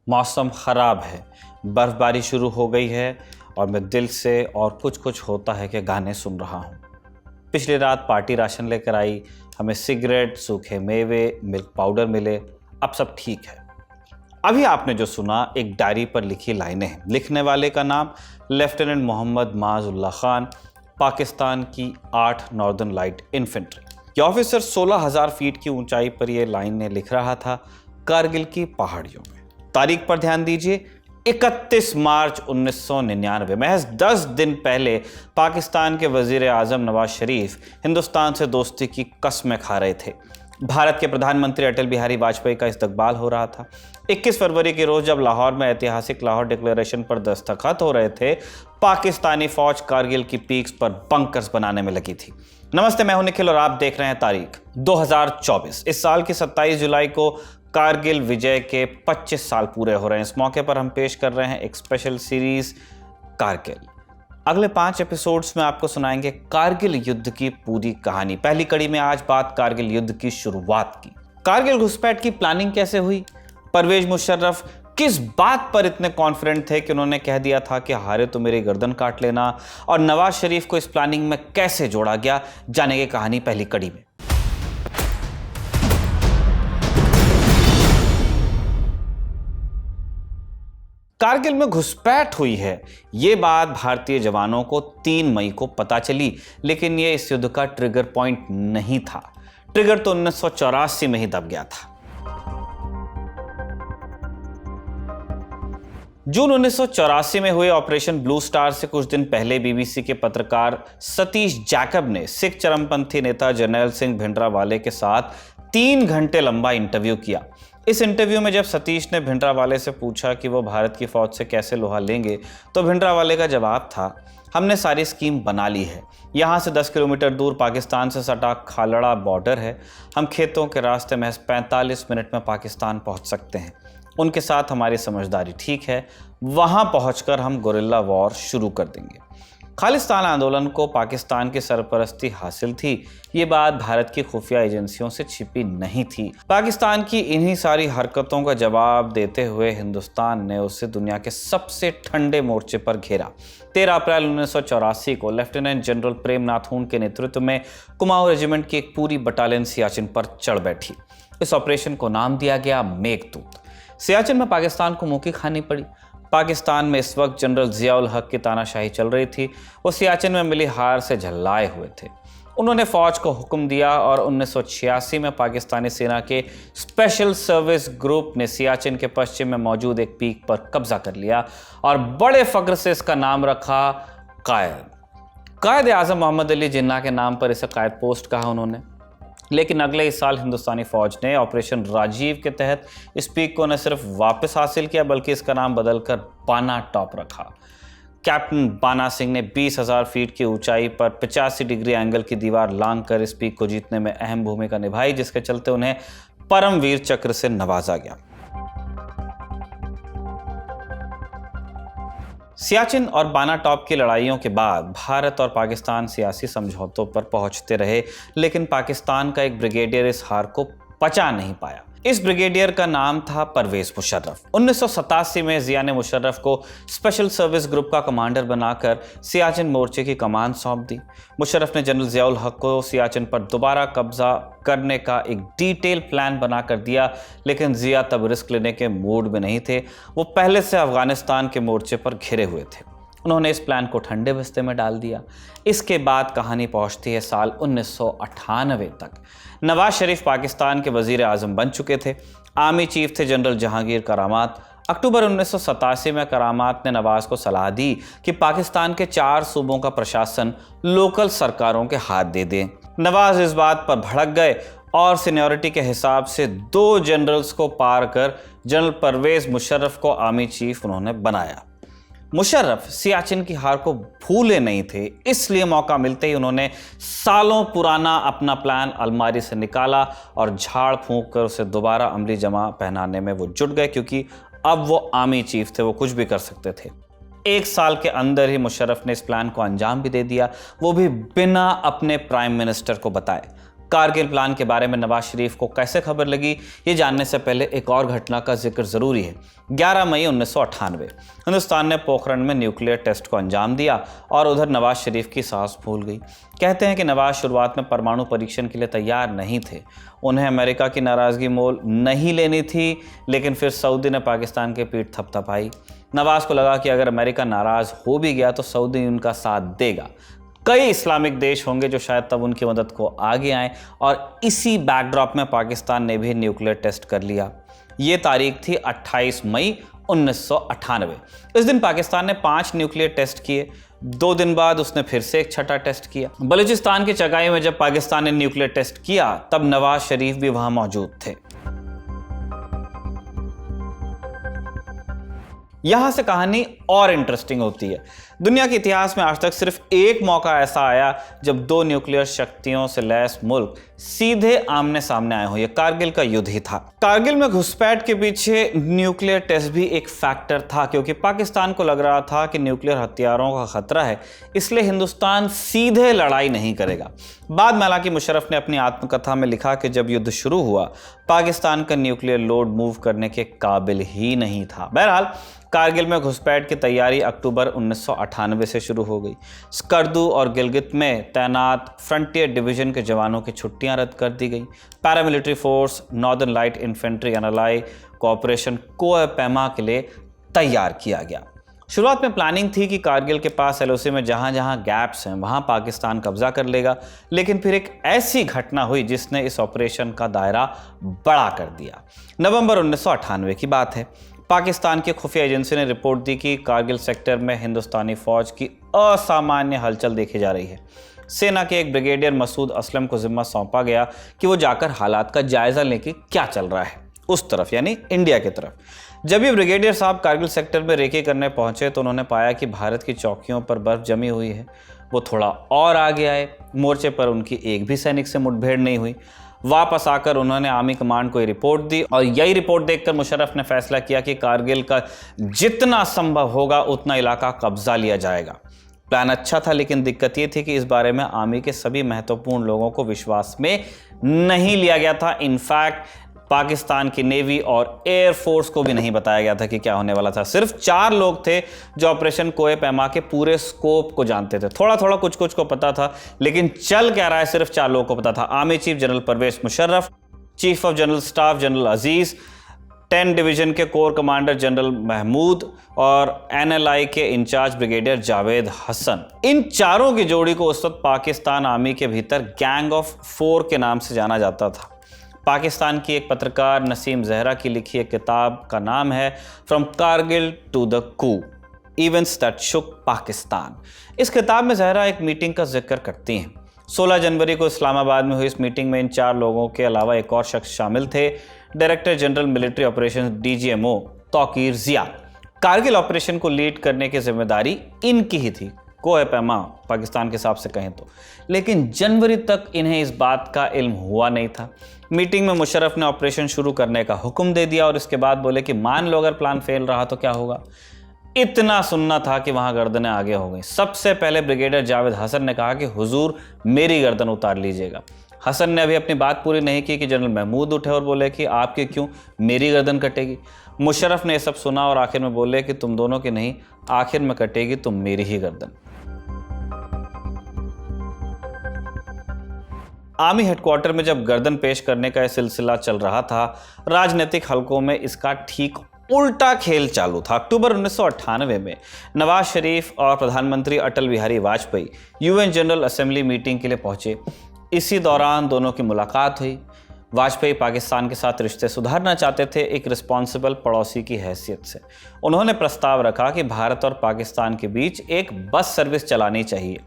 मौसम ख़राब है, बर्फ़बारी शुरू हो गई है और मैं दिल से और कुछ कुछ होता है कि गाने सुन रहा हूँ। पिछली रात पार्टी राशन लेकर आई, हमें सिगरेट, सूखे मेवे, मिल्क पाउडर मिले, अब सब ठीक है। अभी आपने जो सुना एक डायरी पर लिखी लाइनें हैं। लिखने वाले का नाम लेफ्टिनेंट मोहम्मद माज़ुल्लाह खान, पाकिस्तान की 8 नॉर्दर्न लाइट इन्फेंट्री। ये ऑफिसर 16,000 फीट की ऊंचाई पर ये लाइनें लिख रहा था, कारगिल की पहाड़ियों में। तारीख पर ध्यान दीजिए, 31 मार्च 1999, महज 10 दिन पहले पाकिस्तान के वजीर आजम नवाज शरीफ हिंदुस्तान से दोस्ती की कस्में खा रहे थे। भारत के प्रधानमंत्री अटल बिहारी वाजपेयी का इस्तकबाल हो रहा था। 21 फरवरी के रोज जब लाहौर में ऐतिहासिक लाहौर डिक्लेरेशन पर दस्तखत हो रहे थे, पाकिस्तानी फौज कारगिल की पीक्स पर बंकर्स बनाने में लगी थी। नमस्ते, मैं हूं निखिल और आप देख रहे हैं तारीख 2024। इस साल की 27 जुलाई को कारगिल विजय के 25 साल पूरे हो रहे हैं। इस मौके पर हम पेश कर रहे हैं एक स्पेशल सीरीज कारगिल। अगले 5 एपिसोड्स में आपको सुनाएंगे कारगिल युद्ध की पूरी कहानी। पहली कड़ी में आज बात कारगिल युद्ध की शुरुआत की। कारगिल घुसपैठ की प्लानिंग कैसे हुई? परवेज मुशर्रफ किस बात पर इतने कॉन्फिडेंट थे कि उन्होंने कह दिया था कि हारे तो मेरी गर्दन काट लेना? और नवाज शरीफ को इस प्लानिंग में कैसे जोड़ा गया, जानेंगे कहानी पहली कड़ी में। कारगिल में घुसपैठ हुई है, ये बात भारतीय जवानों को 3 मई को पता चली, लेकिन ये इस युद्ध का ट्रिगर पॉइंट नहीं था। ट्रिगर तो 1984 में ही दब गया था। जून 1984 में हुए ऑपरेशन ब्लू स्टार से कुछ दिन पहले बीबीसी के पत्रकार सतीश जैकब ने सिख चरमपंथी नेता जर्नैल सिंह भिंडरावाले के साथ 3 घंटे लंबा इंटरव्यू किया। इस इंटरव्यू में जब सतीश ने भिंडरावाले से पूछा कि वो भारत की फौज से कैसे लोहा लेंगे, तो भिंडरावाले का जवाब था, हमने सारी स्कीम बना ली है। यहाँ से 10 किलोमीटर दूर पाकिस्तान से सटा खालड़ा बॉर्डर है। हम खेतों के रास्ते महज 45 मिनट में पाकिस्तान पहुँच सकते हैं। उनके साथ हमारी समझदारी ठीक है, वहाँ पहुँचकर हम गोरिल्ला वॉर शुरू कर देंगे। खालिस्तान आंदोलन को पाकिस्तान की सरपरस्ती हासिल थी, ये बात भारत की खुफिया एजेंसियों से छिपी नहीं थी। पाकिस्तान की इन्हीं सारी हरकतों का जवाब देते हुए हिंदुस्तान ने उसे दुनिया के सबसे ठंडे मोर्चे पर घेरा। 13 अप्रैल 1984 को लेफ्टिनेंट जनरल प्रेम नाथून के नेतृत्व में कुमाऊं रेजिमेंट की एक पूरी बटालियन सियाचिन पर चढ़ बैठी। इस ऑपरेशन को नाम दिया गया मेघदूत। सियाचिन में पाकिस्तान को मुंह की खानी पड़ी। पाकिस्तान में इस वक्त जनरल जियाउल हक की तानाशाही चल रही थी। वो सियाचिन में मिली हार से झल्लाए हुए थे। उन्होंने फौज को हुक्म दिया और 1986 में पाकिस्तानी सेना के स्पेशल सर्विस ग्रुप ने सियाचिन के पश्चिम में मौजूद एक पीक पर कब्जा कर लिया और बड़े फख्र से इसका नाम रखा कायद आजम मोहम्मद अली जिन्ना के नाम पर इसे कायद पोस्ट कहा उन्होंने। लेकिन अगले ही साल हिंदुस्तानी फौज ने ऑपरेशन राजीव के तहत इस पीक को न सिर्फ वापस हासिल किया, बल्कि इसका नाम बदलकर बाना टॉप रखा। कैप्टन बाना सिंह ने 20,000 फीट की ऊंचाई पर 85 डिग्री एंगल की दीवार लांघकर इस पीक को जीतने में अहम भूमिका निभाई, जिसके चलते उन्हें परमवीर चक्र से नवाजा गया। सियाचिन और बाना टॉप की लड़ाइयों के बाद भारत और पाकिस्तान सियासी समझौतों पर पहुंचते रहे, लेकिन पाकिस्तान का एक ब्रिगेडियर इस हार को पचा नहीं पाया। इस ब्रिगेडियर का नाम था परवेज मुशर्रफ। 1987 में जिया ने मुशर्रफ को स्पेशल सर्विस ग्रुप का कमांडर बनाकर सियाचिन मोर्चे की कमान सौंप दी। मुशर्रफ ने जनरल जियाउल हक को सियाचिन पर दोबारा कब्जा करने का एक डिटेल प्लान बना कर दिया, लेकिन जिया तब रिस्क लेने के मूड में नहीं थे। वो पहले से अफगानिस्तान के मोर्चे पर घिरे हुए थे। उन्होंने इस प्लान को ठंडे बस्ते में डाल दिया। इसके बाद कहानी पहुंचती है साल 1998 तक। नवाज शरीफ पाकिस्तान के वजीर आजम बन चुके थे। आर्मी चीफ थे जनरल जहांगीर करामात। अक्टूबर 1987 में करामात ने नवाज को सलाह दी कि पाकिस्तान के 4 सूबों का प्रशासन लोकल सरकारों के हाथ दे दें। नवाज इस बात पर भड़क गए और सीनियरिटी के हिसाब से 2 जनरल्स को पार कर जनरल परवेज मुशर्रफ को आर्मी चीफ उन्होंने बनाया। मुशर्रफ सियाचिन की हार को भूले नहीं थे, इसलिए मौका मिलते ही उन्होंने सालों पुराना अपना प्लान अलमारी से निकाला और झाड़ फूंक कर उसे दोबारा अमली जमा पहनाने में वो जुट गए, क्योंकि अब वो आर्मी चीफ थे, वो कुछ भी कर सकते थे। 1 साल के अंदर ही मुशर्रफ ने इस प्लान को अंजाम भी दे दिया, वो भी बिना अपने प्राइम मिनिस्टर को बताए। कारगिल प्लान के बारे में नवाज शरीफ को कैसे खबर लगी, ये जानने से पहले एक और घटना का जिक्र जरूरी है। 11 मई 1998 हिंदुस्तान ने पोखरण में न्यूक्लियर टेस्ट को अंजाम दिया और उधर नवाज शरीफ की सांस फूल गई। कहते हैं कि नवाज शुरुआत में परमाणु परीक्षण के लिए तैयार नहीं थे। उन्हें अमेरिका की नाराजगी मोल नहीं लेनी थी, लेकिन फिर सऊदी ने पाकिस्तान के पीठ थपथपाई। नवाज को लगा कि अगर अमेरिका नाराज हो भी गया तो सऊदी उनका साथ देगा। कई इस्लामिक देश होंगे जो शायद तब उनकी मदद को आगे आए, और इसी बैकड्रॉप में पाकिस्तान ने भी न्यूक्लियर टेस्ट कर लिया। ये तारीख थी 28 मई 1998। इस दिन पाकिस्तान ने 5 न्यूक्लियर टेस्ट किए। 2 दिन बाद उसने फिर से एक छठा टेस्ट किया। बलूचिस्तान के चगाई में जब पाकिस्तान ने न्यूक्लियर टेस्ट किया तब नवाज शरीफ भी वहां मौजूद थे। यहां से कहानी और इंटरेस्टिंग होती है। दुनिया के इतिहास में आज तक सिर्फ एक मौका ऐसा आया जब 2 न्यूक्लियर शक्तियों से लैस मुल्क सीधे आमने सामने आए हो। यह कारगिल का युद्ध ही था। कारगिल में घुसपैठ के पीछे न्यूक्लियर टेस्ट भी एक फैक्टर था, क्योंकि पाकिस्तान को लग रहा था कि न्यूक्लियर हथियारों का खतरा है, इसलिए हिंदुस्तान सीधे लड़ाई नहीं करेगा। बाद में हालांकि मुशर्रफ ने अपनी आत्मकथा में लिखा कि जब युद्ध शुरू हुआ पाकिस्तान का न्यूक्लियर लोड मूव करने के काबिल ही नहीं था। बहरहाल कारगिल में घुसपैठ की तैयारी अक्टूबर 1998 से शुरू हो गई। स्कर्दू और गिलगित में तैनात फ्रंटियर डिवीजन के जवानों की छुट्टियां रद्द कर दी गई। Paramilitary force northern light infantry एनालाई को ऑपरेशन कोह पैमा के लिए तैयार किया गया। शुरुआत में प्लानिंग थी कि कारगिल के पास एलओसी में जहां जहां गैप्स हैं वहां पाकिस्तान कब्जा कर लेगा, लेकिन फिर एक ऐसी घटना हुई जिसने इस ऑपरेशन का दायरा बड़ा कर दिया। नवंबर 1998 की बात है। पाकिस्तान की खुफिया एजेंसी ने रिपोर्ट दी कि कारगिल सेक्टर में हिंदुस्तानी फौज की असामान्य हलचल देखी जा रही है। सेना के एक ब्रिगेडियर मसूद असलम को जिम्मा सौंपा गया कि वो जाकर हालात का जायजा लें कि क्या चल रहा है उस तरफ, यानी इंडिया की तरफ। जब ये ब्रिगेडियर साहब कारगिल सेक्टर में रेकी करने पहुंचे तो उन्होंने पाया कि भारत की चौकियों पर बर्फ जमी हुई है। वो थोड़ा और आगे आए। मोर्चे पर उनकी एक भी सैनिक से मुठभेड़ नहीं हुई। वापस आकर उन्होंने आर्मी कमांड को रिपोर्ट दी और यही रिपोर्ट देखकर मुशर्रफ ने फैसला किया कि कारगिल का जितना संभव होगा उतना इलाका कब्जा लिया जाएगा। प्लान अच्छा था, लेकिन दिक्कत ये थी कि इस बारे में आर्मी के सभी महत्वपूर्ण लोगों को विश्वास में नहीं लिया गया था। इनफैक्ट पाकिस्तान की नेवी और एयर फोर्स को भी नहीं बताया गया था कि क्या होने वाला था। सिर्फ 4 लोग थे जो ऑपरेशन कोह पैमा के पूरे स्कोप को जानते थे। थोड़ा थोड़ा कुछ कुछ को पता था, लेकिन चल क्या रहा है सिर्फ 4 लोगों को पता था। Army chief general Pervez Musharraf, chief of general staff general Aziz, 10 division के कोर कमांडर जनरल महमूद और एनएलआई के इंचार्ज ब्रिगेडियर जावेद हसन। इन चारों की जोड़ी को उस वक्त पाकिस्तान आर्मी के भीतर गैंग ऑफ 4 के नाम से जाना जाता था। पाकिस्तान की एक पत्रकार नसीम जहरा की लिखी एक किताब का नाम है from Kargil to the coup, events that shook Pakistan. इस किताब में जहरा एक मीटिंग का जिक्र करती हैं। 16 जनवरी को इस्लामाबाद में हुई इस मीटिंग में इन 4 लोगों के अलावा एक और शख्स शामिल थे, director general military operation DGMO Tauqeer Zia. Kargil operation को लीड करने की जिम्मेदारी इनकी ही थी, कोह पैमा पाकिस्तान के हिसाब से कहें तो। लेकिन जनवरी तक इन्हें इस बात का इल्म हुआ नहीं था। मीटिंग में मुशर्रफ ने ऑपरेशन शुरू करने का हुक्म दे दिया और इसके बाद बोले कि मान लो अगर प्लान फेल रहा तो क्या होगा। इतना सुनना था कि वहां गर्दनें आगे हो गई। सबसे पहले ब्रिगेडियर जावेद हसन ने कहा कि हुजूर मेरी गर्दन उतार लीजिएगा। हसन ने अभी अपनी बात पूरी नहीं की कि जनरल महमूद उठे और बोले कि आपकी क्यों, मेरी गर्दन कटेगी। मुशर्रफ ने यह सब सुना और आखिर में बोले कि तुम दोनों की नहीं, आखिर में कटेगी तो मेरी ही गर्दन। आर्मी हेडक्वार्टर में जब गर्दन पेश करने का यह सिलसिला चल रहा था, राजनीतिक हलकों में इसका ठीक उल्टा खेल चालू था। अक्टूबर 1998 में नवाज शरीफ और प्रधानमंत्री Atal Bihari Vajpayee UN general assembly meeting के लिए पहुंचे। इसी दौरान दोनों की मुलाकात हुई। वाजपेयी पाकिस्तान के साथ रिश्ते सुधारना चाहते थे, एक रिस्पॉन्सिबल पड़ोसी की हैसियत से। उन्होंने प्रस्ताव रखा कि भारत और पाकिस्तान के बीच एक बस सर्विस चलानी चाहिए।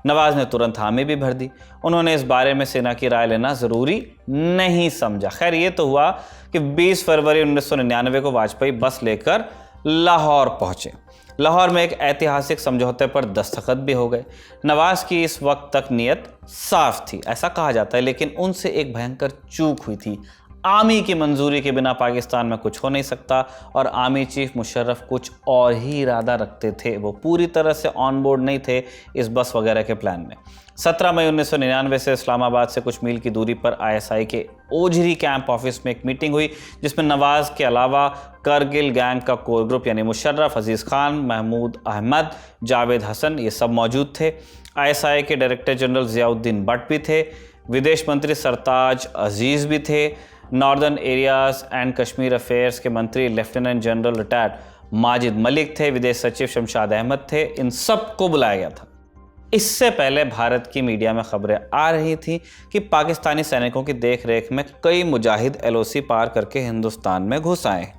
नवाज ने तुरंत हामी भी भर दी। उन्होंने इस बारे में सेना की राय लेना जरूरी नहीं समझा। खैर ये तो हुआ कि 20 फरवरी 1999 को वाजपेयी बस लेकर लाहौर पहुंचे। लाहौर में एक ऐतिहासिक समझौते पर दस्तखत भी हो गए। नवाज की इस वक्त तक नीयत साफ थी, ऐसा कहा जाता है, लेकिन उनसे एक भयंकर चूक हुई थी। आर्मी की मंजूरी के बिना पाकिस्तान में कुछ हो नहीं सकता और आर्मी चीफ मुशर्रफ कुछ और ही इरादा रखते थे, वो पूरी तरह से ऑन बोर्ड नहीं थे इस बस वगैरह के प्लान में। 17 मई 1999 से इस्लामाबाद से कुछ मील की दूरी पर ISI के ओझरी कैंप ऑफिस में एक मीटिंग हुई जिसमें नवाज के अलावा करगिल गैंग का कोर ग्रुप यानी मुशर्रफ, अजीज़ खान, महमूद अहमद, जावेद हसन ये सब मौजूद थे। ISI के डायरेक्टर जनरल ज़ियाउद्दीन भट्ट भी थे, विदेश मंत्री सरताज अजीज़ भी थे, northern areas and Kashmir affairs के मंत्री lieutenant general retired Majid Malik थे, विदेश सचिव शमशाद अहमद थे। इन सब को बुलाया गया था। इससे पहले भारत की मीडिया में खबरें आ रही थी कि पाकिस्तानी सैनिकों की देखरेख में कई मुजाहिद LOC पार करके हिंदुस्तान में घुस आए।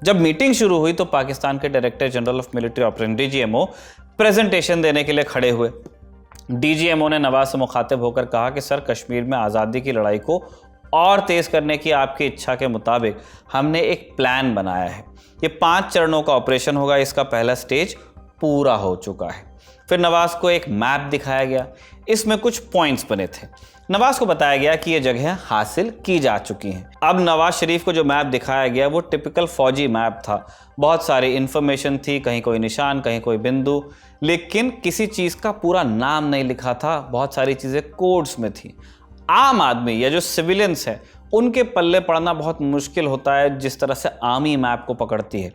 जब मीटिंग शुरू हुई तो पाकिस्तान के director general of military operation DGMO presentation देने के लिए खड़े हुए। DGMO ने नवाज से मुखातिब होकर कहा कि सर, कश्मीर में आज़ादी की लड़ाई को और तेज़ करने की आपकी इच्छा के मुताबिक हमने एक प्लान बनाया है। ये 5 चरणों का ऑपरेशन होगा। इसका पहला स्टेज पूरा हो चुका है। फिर नवाज को एक मैप दिखाया गया, इसमें कुछ पॉइंट्स बने थे। नवाज को बताया गया कि ये जगह हासिल की जा चुकी हैं। अब नवाज शरीफ को जो मैप दिखाया गया वो टिपिकल फौजी मैप था। बहुत सारी इंफॉर्मेशन थी, कहीं कोई निशान, कहीं कोई बिंदु, लेकिन किसी चीज़ का पूरा नाम नहीं लिखा था। बहुत सारी चीज़ें कोड्स में थी। आम आदमी या जो सिविलियंस है उनके पल्ले पड़ना बहुत मुश्किल होता है जिस तरह से आर्मी मैप को पकड़ती है।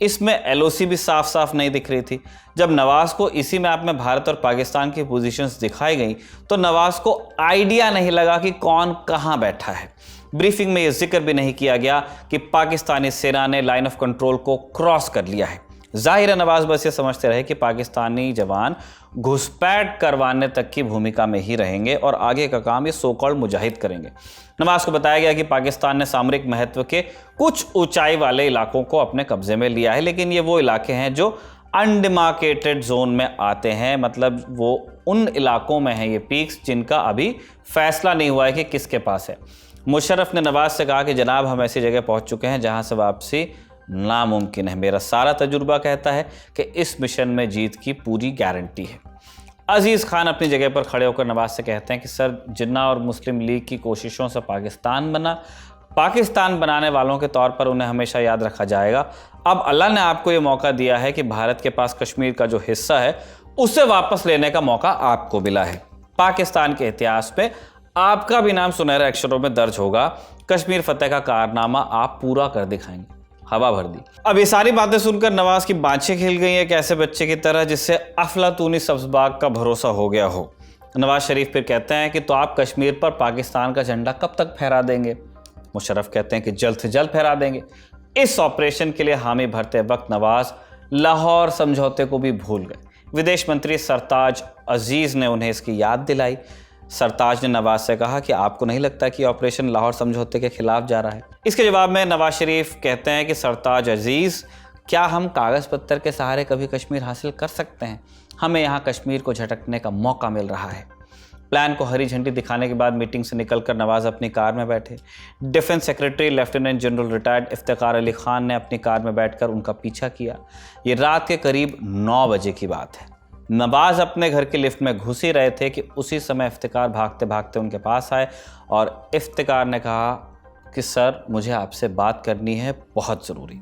इसमें LOC भी साफ साफ नहीं दिख रही थी। जब नवाज को इसी मैप में भारत और पाकिस्तान की पोजीशंस दिखाई गई तो नवाज को आइडिया नहीं लगा कि कौन कहां बैठा है। ब्रीफिंग में यह जिक्र भी नहीं किया गया कि पाकिस्तानी सेना ने लाइन ऑफ कंट्रोल को क्रॉस कर लिया है। जाहिर है नवाज बस ये समझते रहे कि पाकिस्तानी जवान घुसपैठ करवाने तक की भूमिका में ही रहेंगे और आगे का काम ये सो कॉल्ड मुजाहिद करेंगे। नवाज को बताया गया कि पाकिस्तान ने सामरिक महत्व के कुछ ऊंचाई वाले इलाकों को अपने कब्जे में लिया है, लेकिन ये वो इलाके हैं जो अनडिमार्केटेड जोन में आते हैं, मतलब वो उन इलाकों में हैं ये पीक्स जिनका अभी फैसला नहीं हुआ है कि किसके पास है। मुशर्रफ ने नवाज से कहा कि जनाब, हम ऐसी जगह पहुंच चुके हैं जहां से वापसी नामुमकिन है। मेरा सारा तजुर्बा कहता है कि इस मिशन में जीत की पूरी गारंटी है। अजीज़ खान अपनी जगह पर खड़े होकर नवाज से कहते हैं कि सर, जिन्ना और मुस्लिम लीग की कोशिशों से पाकिस्तान बना, पाकिस्तान बनाने वालों के तौर पर उन्हें हमेशा याद रखा जाएगा। अब अल्लाह ने आपको ये मौका दिया है कि भारत के पास कश्मीर का जो हिस्सा है उसे वापस लेने का मौका आपको मिला है। पाकिस्तान के इतिहास में आपका भी नाम सुनहरे अक्षरों में दर्ज होगा। कश्मीर फतेह का कारनामा आप पूरा कर दिखाएंगे। हवा भर दी। अब ये सारी बातें सुनकर नवाज की बाँछें खिल गई एक ऐसे बच्चे की तरह जिससे अफलातूनी सब्ज़बाग का भरोसा हो गया हो। नवाज शरीफ फिर कहते हैं कि तो आप कश्मीर पर पाकिस्तान का झंडा कब तक फहरा देंगे? मुशर्रफ कहते हैं कि जल्द से जल्द फहरा देंगे। इस ऑपरेशन के लिए हामी भरते वक्त नवाज लाहौर समझौते को भी भूल गए। विदेश मंत्री सरताज अजीज़ ने उन्हें इसकी याद दिलाई। सरताज ने नवाज से कहा कि आपको नहीं लगता कि ऑपरेशन लाहौर समझौते के खिलाफ जा रहा है? इसके जवाब में नवाज शरीफ कहते हैं कि सरताज अजीज़, क्या हम कागज़ पत्थर के सहारे कभी कश्मीर हासिल कर सकते हैं? हमें यहाँ कश्मीर को झटकने का मौका मिल रहा है। प्लान को हरी झंडी दिखाने के बाद मीटिंग से निकलकर नवाज अपनी कार में बैठे। Defence secretary lieutenant general retired Iftikhar Ali Khan ने अपनी कार में बैठकर उनका पीछा किया। ये रात के करीब 9 बजे की बात है। नवाज अपने घर की लिफ्ट में घुस ही रहे थे कि उसी समय इफ्तिकार भागते भागते उनके पास आए और इफ्तिकार ने कहा कि सर, मुझे आपसे बात करनी है, बहुत ज़रूरी।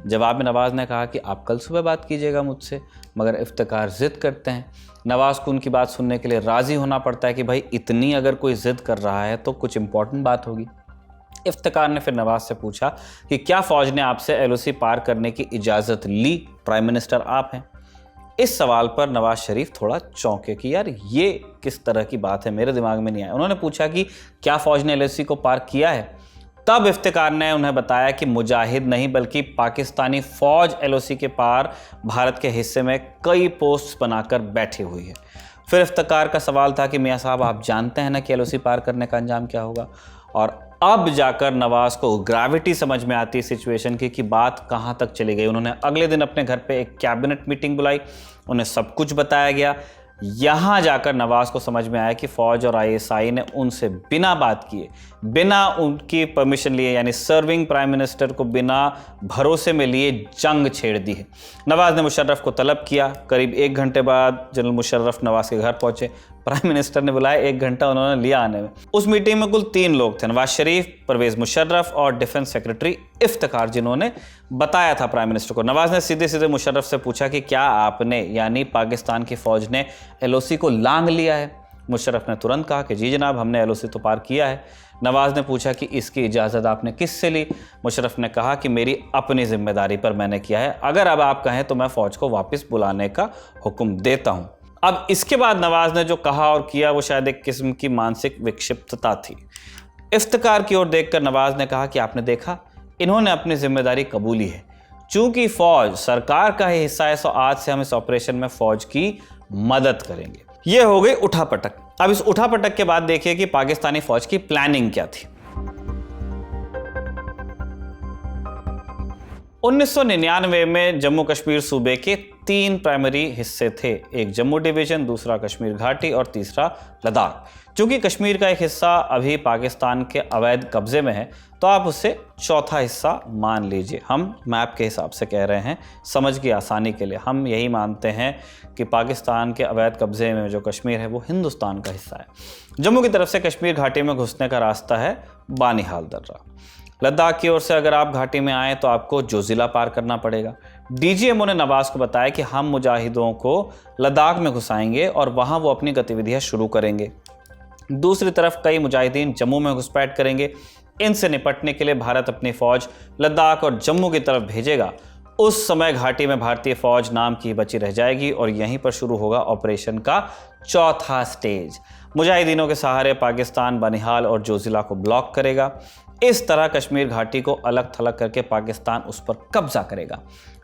जवाब में नवाज ने कहा कि आप कल सुबह बात कीजिएगा मुझसे, मगर इफ्तिकार ज़िद करते हैं। नवाज को उनकी बात सुनने के लिए राज़ी होना पड़ता है कि भाई इतनी अगर कोई ज़िद कर रहा है तो कुछ इंपॉर्टेंट बात होगी। इफ्तिकार ने फिर नवाज से पूछा कि क्या फ़ौज ने आपसे LOC पार करने की इजाज़त ली? प्राइम मिनिस्टर आप हैं। इस सवाल पर नवाज शरीफ थोड़ा चौंके कि यार ये किस तरह की बात है, मेरे दिमाग में नहीं आया। उन्होंने पूछा कि क्या फ़ौज ने LOC को पार किया है? तब इफ्तिकार ने उन्हें बताया कि मुजाहिद नहीं बल्कि पाकिस्तानी फ़ौज LOC के पार भारत के हिस्से में कई पोस्ट बनाकर बैठी हुई है। फिर इफ्तिकार का सवाल था कि मियाँ साहब, आप जानते हैं ना कि LOC पार करने का अंजाम क्या होगा? और अब जाकर नवाज को ग्रेविटी समझ में आती सिचुएशन की कि बात कहाँ तक चली गई। उन्होंने अगले दिन अपने घर पे एक कैबिनेट मीटिंग बुलाई, उन्हें सब कुछ बताया गया। यहाँ जाकर नवाज को समझ में आया कि फौज और आईएसआई ने उनसे बिना बात किए, बिना उनकी परमिशन लिए, यानी सर्विंग प्राइम मिनिस्टर को बिना भरोसे में लिए जंग छेड़ दी है। नवाज ने मुशर्रफ को तलब किया। करीब 1 घंटे बाद जनरल मुशर्रफ नवाज के घर पहुंचे। प्राइम मिनिस्टर ने बुलाया, 1 घंटा उन्होंने लिया आने में। उस मीटिंग में कुल 3 लोग थे, नवाज शरीफ, परवेज मुशर्रफ और डिफेंस सेक्रेटरी इफ्तिखार, जिन्होंने बताया था प्राइम मिनिस्टर को। नवाज ने सीधे सीधे मुशर्रफ से पूछा कि क्या आपने, यानी पाकिस्तान की फौज ने एलओसी को लांघ लिया है? मुशर्रफ ने तुरंत कहा कि जी जनाब, हमने एलओसी तो पार किया है। नवाज ने पूछा कि इसकी इजाज़त आपने किससे ली? मुशर्रफ ने कहा कि मेरी अपनी जिम्मेदारी पर मैंने किया है, अगर अब आप कहें तो मैं फौज को वापस बुलाने का हुक्म देता हूं। अब इसके बाद नवाज ने जो कहा और किया वो शायद एक किस्म की मानसिक विक्षिप्तता थी। इफ्तिकार की ओर देखकर नवाज ने कहा कि आपने देखा, इन्होंने अपनी जिम्मेदारी कबूली है। चूंकि फौज सरकार का ही हिस्सा है, तो आज से हम इस ऑपरेशन में फौज की मदद करेंगे। यह हो गई उठापटक। अब इस उठापटक के बाद देखिए कि पाकिस्तानी फौज की प्लानिंग क्या थी। 1999 में जम्मू कश्मीर सूबे के 3 प्राइमरी हिस्से थे, एक जम्मू डिवीजन, दूसरा कश्मीर घाटी और तीसरा लद्दाख। चूंकि कश्मीर का एक हिस्सा अभी पाकिस्तान के अवैध कब्जे में है, तो आप उसे चौथा हिस्सा मान लीजिए। हम मैप के हिसाब से कह रहे हैं, समझ की आसानी के लिए हम यही मानते हैं कि पाकिस्तान के अवैध कब्जे में जो कश्मीर है वो हिंदुस्तान का हिस्सा है। जम्मू की तरफ से कश्मीर घाटी में घुसने का रास्ता है बानिहाल दर्रा। लद्दाख की ओर से अगर आप घाटी में आए तो आपको जोजिला पार करना पड़ेगा। डीजीएमओ ने नवाज को बताया कि हम मुजाहिदों को लद्दाख में घुसाएंगे और वहां वो अपनी गतिविधियां शुरू करेंगे। दूसरी तरफ कई मुजाहिदीन जम्मू में घुसपैठ करेंगे। इनसे निपटने के लिए भारत अपनी फौज लद्दाख और जम्मू की तरफ भेजेगा। उस समय घाटी में भारतीय फौज नाम की बची रह जाएगी और यहीं पर शुरू होगा ऑपरेशन का चौथा स्टेज। मुजाहिदीनों के सहारे पाकिस्तान बनिहाल और जोजिला को ब्लॉक करेगा। इस तरह कश्मीर घाटी को अलग थलग करके पाकिस्तान उस पर कब्जा करेगा।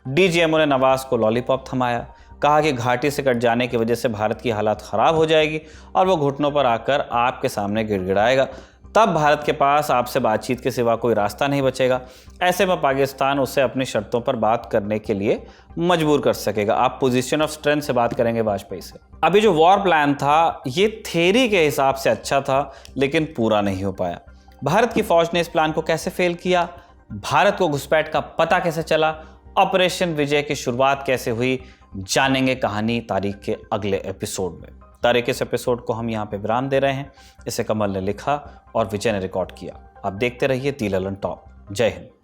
डीजीएमओ ने नवाज को लॉलीपॉप थमाया, कहा कि घाटी से कट जाने की वजह से भारत की हालत खराब हो जाएगी और वो घुटनों पर आकर आपके सामने गिड़गिड़ाएगा। तब भारत के पास आपसे बातचीत के सिवा कोई रास्ता नहीं बचेगा। ऐसे में पाकिस्तान उसे अपनी शर्तों पर बात करने के लिए मजबूर कर सकेगा। आप पोजीशन ऑफ स्ट्रेंथ से बात करेंगे वाजपेयी से। अभी जो वॉर प्लान था ये थ्योरी के हिसाब से अच्छा था, लेकिन पूरा नहीं हो पाया। भारत की फौज ने इस प्लान को कैसे फेल किया, भारत को घुसपैठ का पता कैसे चला, ऑपरेशन विजय की शुरुआत कैसे हुई, जानेंगे कहानी तारीख के अगले एपिसोड में। तारीख इस एपिसोड को हम यहाँ पे विराम दे रहे हैं। इसे कमल ने लिखा और विजय ने रिकॉर्ड किया। आप देखते रहिए दी ललन टॉप। जय हिंद।